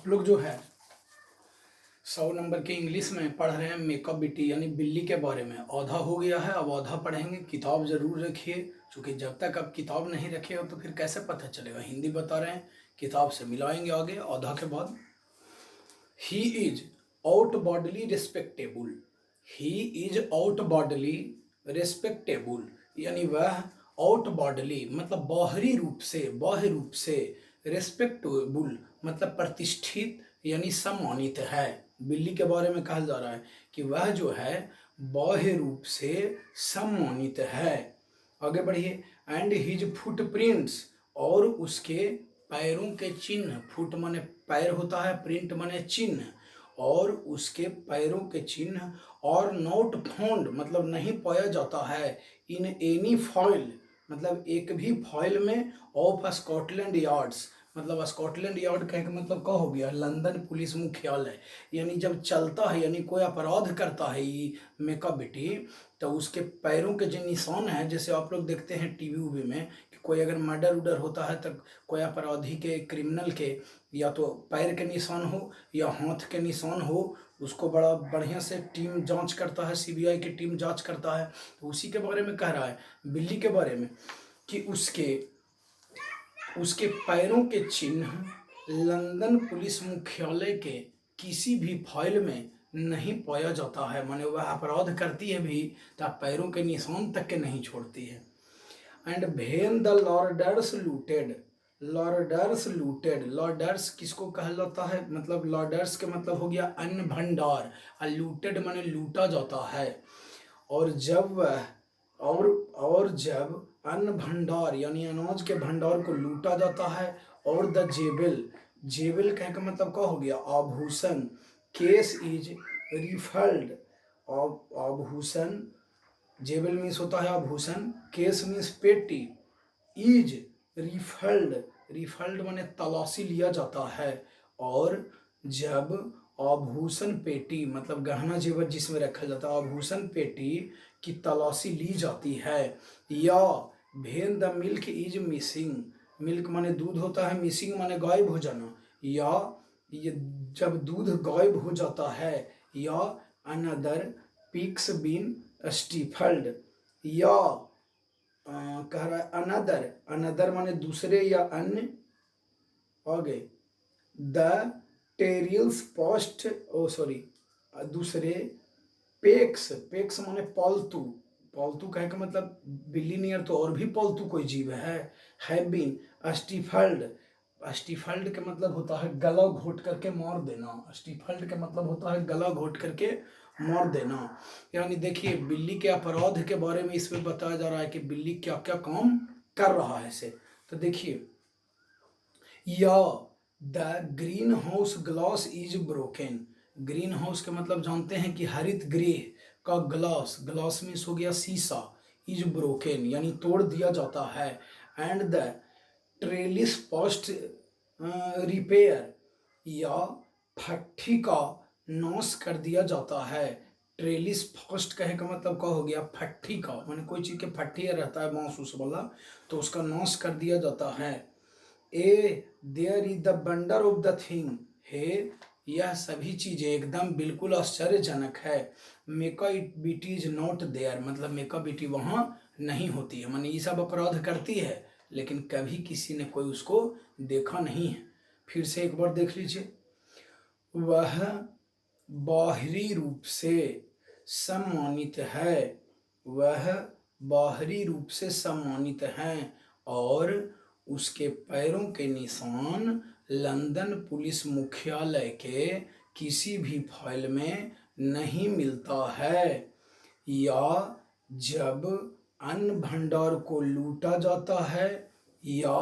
आप लोग जो है 100 नंबर के इंग्लिश में पढ़ रहे हैं मेकअप बिटी यानी बिल्ली के बारे में। औधा हो गया है, अब औधा पढ़ेंगे। किताब जरूर रखिए, क्योंकि जब तक आप किताब नहीं रखे हो तो फिर कैसे पता चलेगा। हिंदी बता रहे हैं, किताब से मिलाएंगे आगे। औधा के बाद he is out bodily respectable. He is out bodily respectable यानी वह आउट बॉडली मतलब बाह्य रूप से रिस्पेक्टेबल मतलब प्रतिष्ठित यानी सम्मानित है। बिल्ली के बारे में कहा जा रहा है कि वह जो है बाह्य रूप से सम्मानित है। आगे बढ़िए। एंड हिज फुटप्रिंट्स और उसके पैरों के चिन्ह। फुट माने पैर होता है, प्रिंट माने चिन्ह। और उसके पैरों के चिन्ह और नॉट फाउंड मतलब नहीं पाया जाता है इन एनी फॉइल मतलब एक भी फॉइल में ऑफ स्कॉटलैंड यार्ड्स मतलब स्कॉटलैंड यार्ड कहे का मतलब क्या हो गया, लंदन पुलिस मुख्यालय। यानी जब चलता है यानी कोई अपराध करता है ये मेकअप बेटी, तो उसके पैरों के जो निशान है, जैसे आप लोग देखते हैं टीवी उवी में कि कोई अगर मर्डर उडर होता है तो कोई अपराधी के क्रिमिनल के या तो पैर के निशान हो या हाथ के निशान हो, उसको बड़ा बढ़िया से टीम जांच करता है, सीबीआई की टीम जांच करता है। तो उसी के बारे में कह रहा है बिल्ली के बारे में कि उसके उसके पैरों के चिन्ह लंदन पुलिस मुख्यालय के किसी भी फाइल में नहीं पाया जाता है। माने वह अपराध करती है भी तो पैरों के निशान तक के नहीं छोड़ती है। एंड भेन द लॉर्डर्स लूटेड। लॉर्डर्स किसको कहलाता है, मतलब लॉर्डर्स के मतलब हो गया अन्न भंडार, और लूटेड माने लूटा जाता है। और जब वह और जब अन्न भंडार यानी अनाज के भंडार को लूटा जाता है। और द जेबल, जेबल कहने का मतलब क्या हो गया, आभूषण। केस इज रिफल्ड, आभूषण। जेबल मीन्स होता है आभूषण, केस मीन्स पेटी, इज रिफल्ड, रिफल्ड माने तलाशी लिया जाता है। और जब आभूषण पेटी मतलब गहना जेवर जिसमें रखा जाता है, आभूषण पेटी की तलाशी ली जाती है। या when the milk is missing, milk माने दूध होता है, मिसिंग माने गायब हो जाना। या ये जब दूध गायब हो जाता है। या अनदर पिक्स बीन स्टीफल्ड, या कह रहा है अनदर, अनदर माने दूसरे या अन्य। आगे द टेरियल्स पोस्ट ओ सॉरी दूसरे पेक्स, पेक्स माने पालतू, पालतू कहे का मतलब बिल्ली नियर तो और भी पालतू कोई जीव है बीन स्टीफल्ड। स्टीफल्ड के मतलब होता है गला घोट करके मार देना। स्टीफल्ड के मतलब होता है गला घोट करके मार देना। यानी देखिए बिल्ली के अपराध के बारे में इसमें बताया जा रहा है कि बिल्ली क्या क्या काम कर रहा है इसे। तो देखिए, या the green house glass is broken. Green house के मतलब जानते हैं कि हरित गृह का ग्लास, ग्लास मीन्स हो गया शीशा, इज ब्रोकन यानी तोड़ दिया जाता है। And the trellis post repair, या फट्टी का नाश कर दिया जाता है। ट्रेलिस फर्स्ट कहे का मतलब क्या हो गया, फट्टी का माने कोई चीज के फट्टी रहता है बांस उस वाला, तो उसका नाश कर दिया जाता है। A there is the wonder of the thing, हे यह सभी चीजें एकदम बिल्कुल आश्चर्यजनक है। Macavity is not there मतलब मेका बीटी वहां नहीं होती है, माने ये सब अपराध करती है लेकिन कभी किसी ने कोई उसको देखा नहीं है। फिर से एक बार देख लीजिए, वह बाहरी रूप से सम्मानित है, वह बाहरी रूप से सम्मानित हैं। और उसके पैरों के निशान लंदन पुलिस मुख्यालय के किसी भी फाइल में नहीं मिलता है। या जब अन्न भंडार को लूटा जाता है या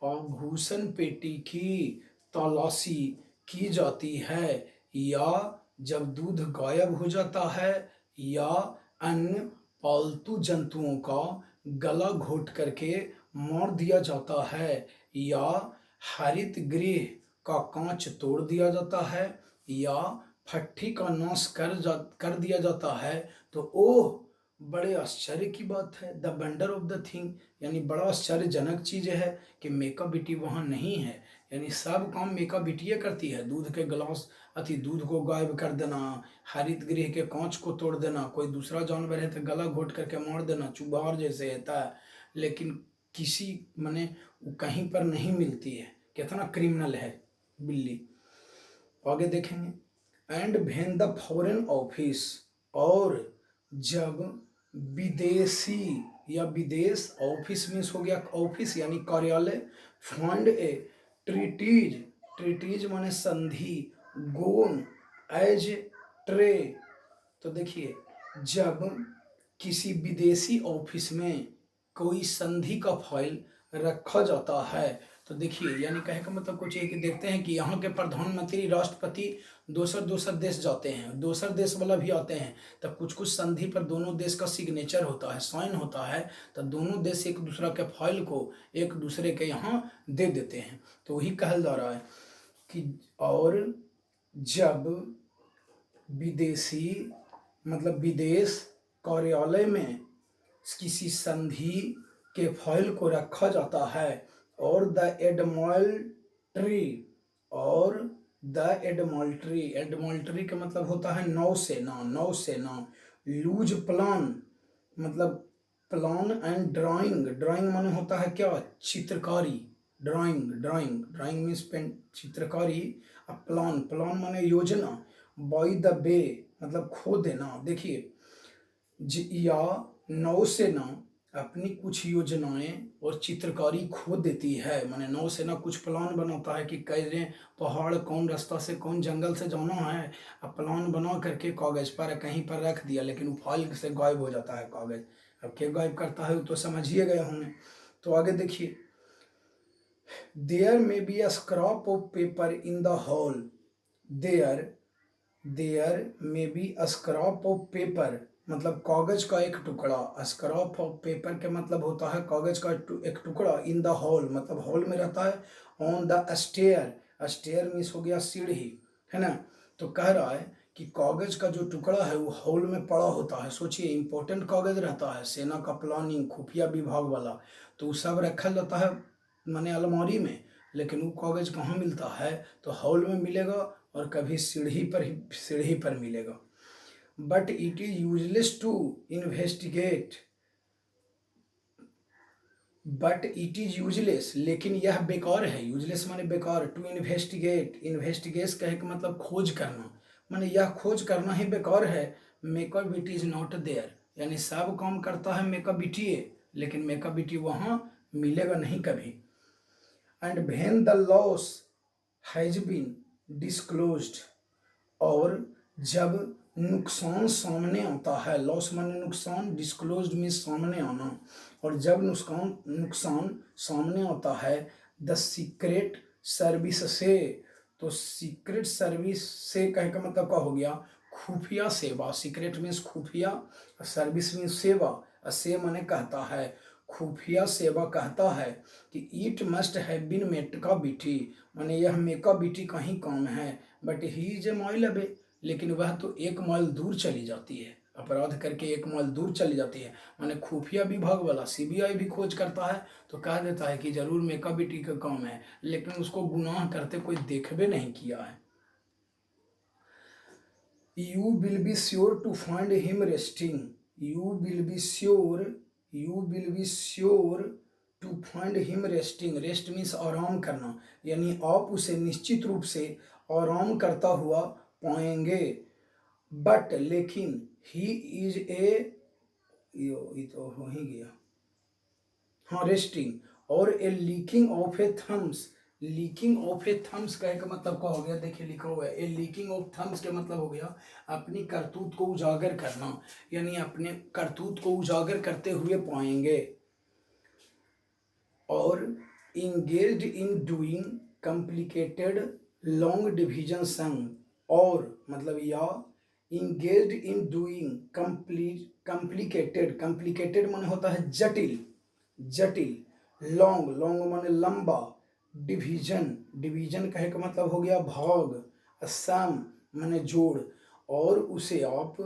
आभूषण पेटी की तलाशी की जाती है या जब दूध गायब हो जाता है या अन्य पालतू जंतुओं का गला घोट करके मार दिया जाता है या हरित गृह का कांच तोड़ दिया जाता है या फट्टी का नाश कर दिया जाता है, तो ओह बड़े आश्चर्य की बात है, the wonder of the thing, यानी बड़ा आश्चर्यजनक चीज़ है कि मेका बिटी वहाँ नहीं है। यानी सब काम मेका बिटिया करती है, दूध के गिलास दूध को गायब कर देना, हरित गृह के कांच को तोड़ देना, कोई दूसरा जानवर है तो गला घोट करके मार देना, चुबहार जैसे रहता है, लेकिन किसी माने वो कहीं पर नहीं मिलती है। कितना क्रिमिनल है बिल्ली। आगे देखेंगे, and when the foreign office, और जब विदेशी या विदेश, ऑफिस मीन्स हो गया ऑफिस यानी कार्यालय, फंड ए ट्रीटीज, ट्रीटीज माने संधि, गोन एज ट्रे, तो देखिए जब किसी विदेशी ऑफिस में कोई संधि का फाइल रखा जाता है, तो देखिए यानी कहे का मतलब कुछ ये कि देखते हैं कि यहाँ के प्रधानमंत्री राष्ट्रपति दोसर दोसर देश जाते हैं, दोसर देश वाला भी आते हैं, तब कुछ कुछ संधि पर दोनों देश का सिग्नेचर होता है, साइन होता है, तो दोनों देश एक दूसरा के फाइल को एक दूसरे के यहाँ दे देते हैं। तो वही कहल जा रहा है कि और जब विदेशी मतलब विदेश कार्यालय में किसी संधि के फाइल को रखा जाता है, और द एडमॉल्ट्री, और द एडमॉल्ट्री, एडमॉल्ट्री का मतलब होता है नौसेना, नौसेना, लूज प्लान मतलब प्लान एंड ड्राइंग, ड्राइंग माने होता है क्या, चित्रकारी, drawing, drawing, drawing means pen चित्रकारी, प्लान, प्लान माने योजना, बाय द बे मतलब खो देना। देखिए या नौसेना अपनी कुछ योजनाएं और चित्रकारी खो देती है, माने नौसेना कुछ प्लान बनाता है कि कैसे पहाड़ कौन रास्ता से कौन जंगल से जाना है, अब प्लान बना करके कागज पर कहीं पर रख दिया, लेकिन वो फाइल से गायब हो जाता है कागज। अब क्या गायब करता है वो तो समझिए गए होंगे। तो आगे देखिए, there may be a scrap of paper in the hall, there there may be a scrap of paper मतलब कागज का एक टुकड़ा, स्क्रैप ऑफ पेपर के मतलब होता है कागज का एक टुकड़ा, इन द हॉल मतलब हॉल में रहता है, on the stair, stair means हो गया सीढ़ी, है ना। तो कह रहा है कि कागज का जो टुकड़ा है वो हॉल में पड़ा होता है। सोचिए इंपॉर्टेंट कागज रहता है, सेना का प्लानिंग, खुफिया विभाग वाला, तो वो सब रखा जाता है माने अलमारी में, लेकिन वो कागज कहाँ मिलता है, तो हॉल में मिलेगा और कभी सीढ़ी पर मिलेगा। But it is useless to investigate, but it is useless लेकिन यह बेकार है, यूजलेस माने बेकार, टू इन्वेस्टिगेट, इन्वेस्टिगेट कहे का मतलब खोज करना, माने यह खोज करना ही बेकार है, makeup it is not there, यानी सब काम करता है मेकअप बिटिए, लेकिन मेकअप बिटी वहाँ मिलेगा नहीं कभी। And when the loss has been disclosed, और जब नुकसान सामने आता है, लॉस माने नुकसान, डिस्क्लोज्ड मीन सामने आना, और जब नुकसान सामने आता है द सीक्रेट सर्विस से, तो सीक्रेट सर्विस से कहे का मतलब क्या हो गया, खुफिया सेवा, सीक्रेट मीन्स खुफिया, सर्विस मीन्स सेवा, से माने कहता है, खुफिया सेवा कहता है कि it must have been Macavity, माने यह मेका बीटी का ही काम है, but he is a mile away, लेकिन वह तो एक माइल दूर चली जाती है, अपराध करके एक माइल दूर चली जाती है, माने खुफिया विभाग वाला सीबीआई भी खोज करता है तो कह देता है कि जरूर मेका बीटी का काम है, लेकिन उसको गुनाह करते कोई देखबे नहीं किया है। You will be sure to find him resting. You will be sure. You will be sure to find him resting. Rest means आराम करना, यानी आप उसे निश्चित रूप से आराम करता हुआ पाएंगे। बट लेकिन ही इज ए, ये तो हो ही गया, हाँ रेस्टिंग, और a licking of a thumbs, licking of a thumbs कहे का मतलब क्या हो गया, देखिए लिखा हुआ है, ए लीकिंग ऑफ थम्स के मतलब हो गया अपनी करतूत को उजागर करना, यानी अपने करतूत को उजागर करते हुए पाएंगे। और engaged in doing complicated long division संग, और मतलब या engaged in doing complicated, complicated माने होता है जटिल, जटिल, लॉन्ग, लॉन्ग माने लंबा, डिवीजन, डिवीजन कहे का मतलब हो गया भाग, सम माने जोड़, और उसे आप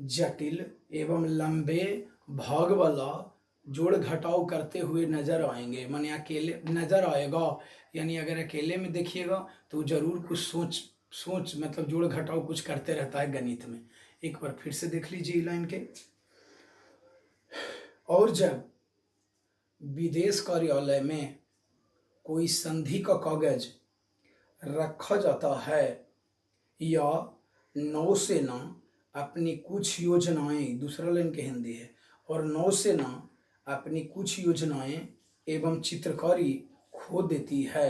जटिल एवं लंबे भाग वाला जोड़ घटाव करते हुए नजर आएंगे। माने अकेले नजर आएगा, यानी अगर अकेले में देखिएगा तो जरूर कुछ सोच सोच मतलब जोड़ घटाव कुछ करते रहता है गणित में। एक बार फिर से देख लीजिए लाइन के। और जब विदेश कार्यालय में कोई संधि का कागज रखा जाता है या नौसेना अपनी कुछ योजनाएं, दूसरा लाइन के हिंदी है, और नौसेना अपनी कुछ योजनाएं एवं चित्रकारी खो देती है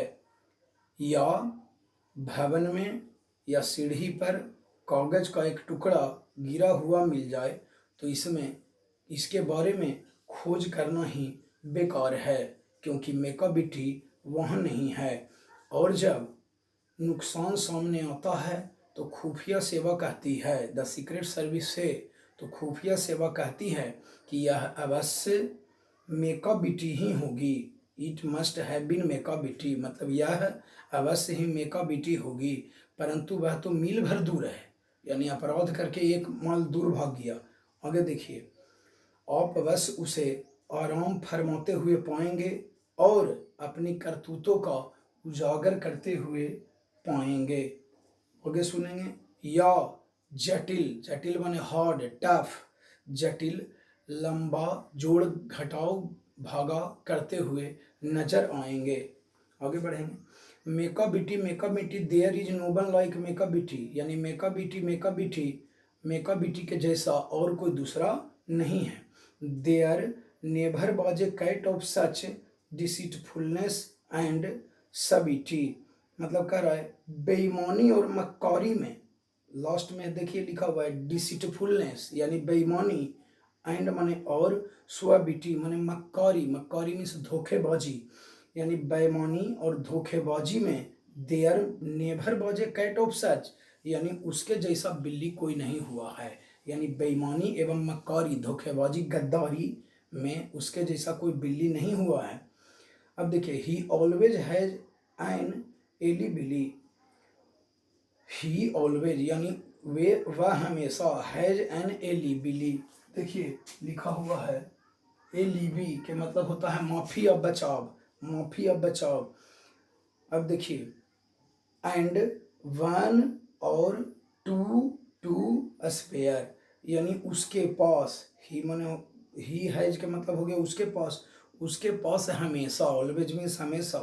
या भवन में या सीढ़ी पर कागज का एक टुकड़ा गिरा हुआ मिल जाए तो इसके बारे में खोज करना ही बेकार है, क्योंकि मेकाबिटी वहाँ नहीं है। और जब नुकसान सामने आता है तो खुफिया सेवा कहती है, द सीक्रेट सर्विस से, तो खुफिया सेवा कहती है कि यह अवश्य मेकाबिटी ही होगी। इट मस्ट हैव बीन मेकाबिटी, मतलब यह अवश्य ही मेकाबिटी होगी, परंतु वह तो मील भर दूर है, यानी अपराध करके एक माइल दूर भाग गया। आगे देखिए, आप अवश्य उसे आराम फरमाते हुए पाएंगे और अपनी करतूतों का उजागर करते हुए पाएंगे। आगे सुनेंगे, या जटिल, जटिल माने हार्ड टफ, जटिल लंबा जोड़ घटाव भागा करते हुए नजर आएंगे। आगे बढ़ेंगे, मेकाबिटी, मेकाबिटी देयर इज नोबल लाइक मेकाबिटी, यानी मेकाबिटी मेकाबिटी मेकाबिटी के जैसा और कोई दूसरा नहीं है। There never was a cat of such deceitfulness and suavity, मतलब कह रहा है बेईमानी और मक्कारी में, लास्ट में देखिए लिखा हुआ है डिसीटफुलनेस यानी बेईमानी, एंड माने और स्वबिटी माने मक्कारी, मक्कारी मीन्स धोखेबाजी, यानी बेईमानी और धोखेबाजी में there never was a cat of such, यानी उसके जैसा बिल्ली कोई नहीं हुआ है, यानी बेईमानी एवं मक्कारी धोखेबाजी गद्दारी में उसके जैसा कोई बिल्ली नहीं हुआ है। अब देखिए, he always has an alibi, he always यानी वह हमेशा, हैज एन एलिबिली, देखिए लिखा हुआ है एलिबी के मतलब होता है माफी या बचाव, माफी या बचाव। अब देखिए, एंड वन और टू स्पेयर, यानी उसके पास, ही माने ही हैज के मतलब हो गया उसके पास हमेशा, ऑलवेज मीन्स हमेशा,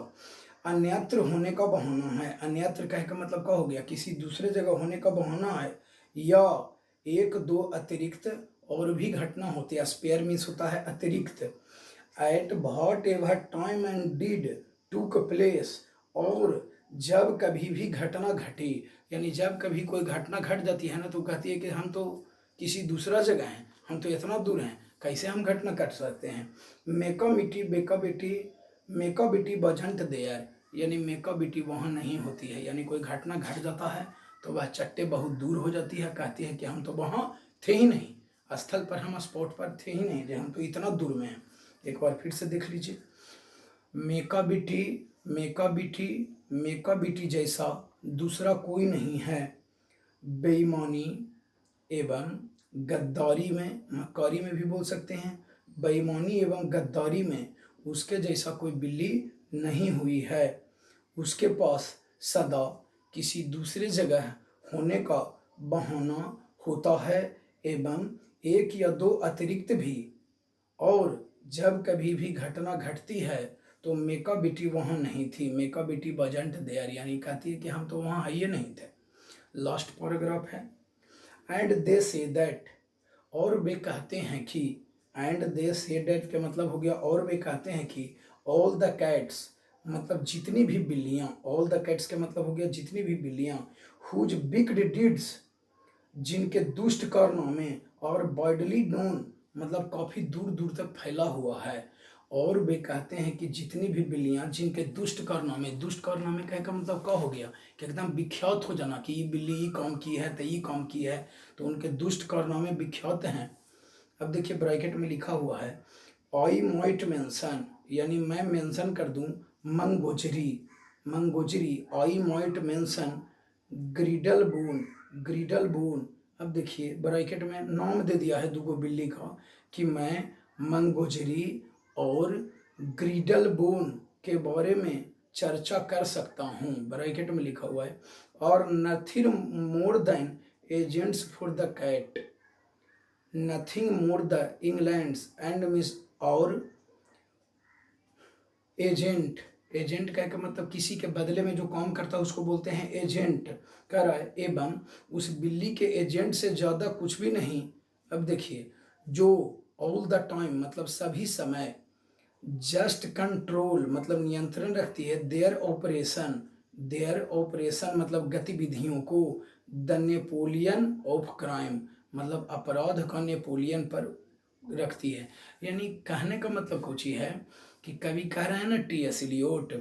अन्यत्र होने का बहाना है, अन्यत्र कह का मतलब क्या हो गया, किसी दूसरे जगह होने का बहाना है, या एक दो अतिरिक्त और भी घटना होती है, स्पेयर मीन्स होता है अतिरिक्त, at what ever time and did टूक प्लेस, और जब कभी भी घटना घटी, यानी जब कभी कोई घटना घट जाती है ना तो कहती है कि हम तो किसी दूसरा जगह हैं, हम तो इतना दूर हैं, कैसे हम घटना कर सकते हैं। मेकाबिटी मेकाबिटी बजंट देयर, यानी मेकाबिटी वहाँ नहीं होती है, यानी कोई घटना घट जाता है तो वह चट्टे बहुत दूर हो जाती है, कहती है कि हम तो वहाँ थे ही नहीं, स्थल पर हम स्पॉट पर थे ही नहीं, हम तो इतना दूर में हैं। एक बार फिर से देख लीजिए, मेकाबिटी मेकाबिटी मेकाबिटी जैसा दूसरा कोई नहीं है, बेईमानी एवं गद्दारी में, मक्कारी में भी बोल सकते हैं, बेईमानी एवं गद्दारी में उसके जैसा कोई बिल्ली नहीं हुई है, उसके पास सदा किसी दूसरे जगह होने का बहाना होता है एवं एक या दो अतिरिक्त भी, और जब कभी भी घटना घटती है तो मेकाबिटी वहाँ नहीं थी, मेकाबिटी वजंट देयर, यानी कहती है कि हम तो वहाँ आइए नहीं थे। लास्ट पैराग्राफ है, एंड दे से दैट, और वे कहते हैं कि, एंड दे से दैट के मतलब हो गया और वे कहते हैं कि, ऑल द कैट्स मतलब जितनी भी बिल्लियाँ, ऑल द कैट्स के मतलब हो गया जितनी भी बिल्लियाँ, हुज बिग डीड्स जिनके दुष्ट कारनामे, और वाइडली नोन मतलब काफ़ी दूर दूर तक फैला हुआ है, और वे कहते हैं कि जितनी भी बिल्लियाँ जिनके दुष्ट कारनामे कह का मतलब क्या हो गया कि एकदम विख्यात हो जाना कि ये बिल्ली ये काम की है तो ये काम की है, तो उनके दुष्ट कारनामे विख्यात हैं। अब देखिए ब्रैकेट में लिखा हुआ है, आई माइट मेंशन, यानी मैं मेंशन कर दूं मंगोजरी, आई माइट मेंशन ग्रीडल बोन अब देखिए ब्रैकेट में नाम दे दिया है दूगो बिल्ली का कि मैं मंगोजरी और ग्रीडल बोन के बारे में चर्चा कर सकता हूँ, ब्रैकेट में लिखा हुआ है। और nothing more than agents for the cat, nothing more the Englands and miss और एजेंट, एजेंट का मतलब किसी के बदले में जो काम करता है उसको बोलते हैं एजेंट। कह रहा है एवं उस बिल्ली के एजेंट से ज़्यादा कुछ भी नहीं। अब देखिए जो ऑल द टाइम मतलब सभी समय, जस्ट कंट्रोल मतलब नियंत्रण रखती है, देयर ऑपरेशन, देयर ऑपरेशन मतलब गतिविधियों को, द नेपोलियन ऑफ क्राइम मतलब अपराध का नेपोलियन पर रखती है। यानी कहने का मतलब कुछ ही है कि कवि कह रहे हैं ना टी.एस. इलियोट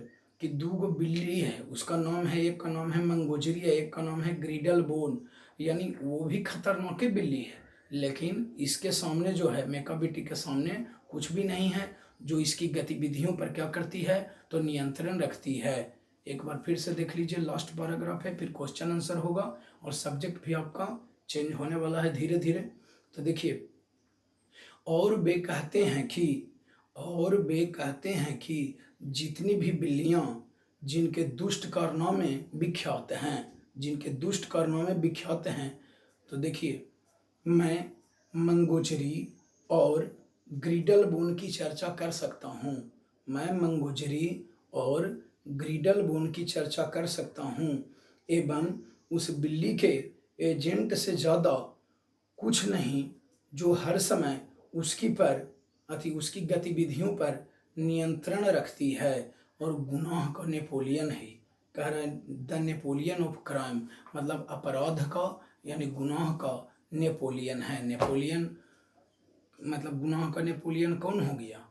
कि दूगो बिल्ली है, उसका नाम है, एक का नाम है मंगोजरी है, एक का नाम है ग्रीडल बोन, यानी वो भी खतरनाक बिल्ली है, लेकिन इसके सामने जो है मेकाबिटी के सामने कुछ भी नहीं है, जो इसकी गतिविधियों पर क्या करती है तो नियंत्रण रखती है। एक बार फिर से देख लीजिए, लास्ट पैराग्राफ है, फिर क्वेश्चन आंसर होगा और सब्जेक्ट भी आपका चेंज होने वाला है धीरे धीरे। तो देखिए, और वे कहते हैं कि, और वे कहते हैं कि जितनी भी बिल्लियां जिनके दुष्ट कारनामे विख्यात हैं, जिनके दुष्ट कारनामे विख्यात हैं, तो देखिए मैं मंगोजरी और ग्रीडल बोन की चर्चा कर सकता हूँ, मैं मंगोजरी और ग्रीडल बोन की चर्चा कर सकता हूँ एवं उस बिल्ली के एजेंट से ज़्यादा कुछ नहीं जो हर समय उसकी गतिविधियों पर नियंत्रण रखती है और गुनाह का नेपोलियन है। कह रहे हैं द नेपोलियन ऑफ क्राइम मतलब अपराध का यानी गुनाह का नेपोलियन है। नेपोलियन मतलब गुनाह का नेपोलियन कौन हो गया?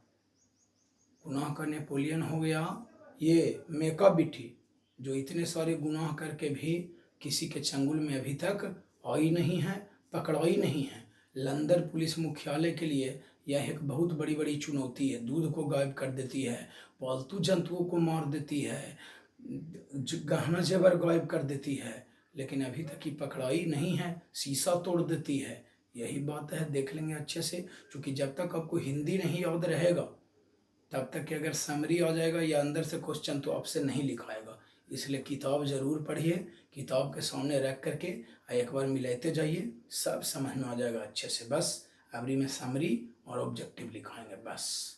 गुनाह का नेपोलियन हो गया ये मेकाबिटी, जो इतने सारे गुनाह करके भी किसी के चंगुल में अभी तक आई नहीं है, पकड़ाई नहीं है। लंदन पुलिस मुख्यालय के लिए यह एक बहुत बड़ी बड़ी चुनौती है। दूध को गायब कर देती है, पालतू जंतुओं को मार देती है, गहना जेवर गायब कर देती है, लेकिन अभी तक की पकड़ाई नहीं है, शीशा तोड़ देती है। यही बात है, देख लेंगे अच्छे से, क्योंकि जब तक आपको हिंदी नहीं याद रहेगा तब तक कि अगर समरी आ जाएगा या अंदर से क्वेश्चन तो आपसे नहीं लिखाएगा। इसलिए किताब ज़रूर पढ़िए, किताब के सामने रख करके एक बार मिलाते जाइए, सब समझ में आ जाएगा अच्छे से। बस अबरी में समरी और ऑब्जेक्टिव लिखाएंगे बस।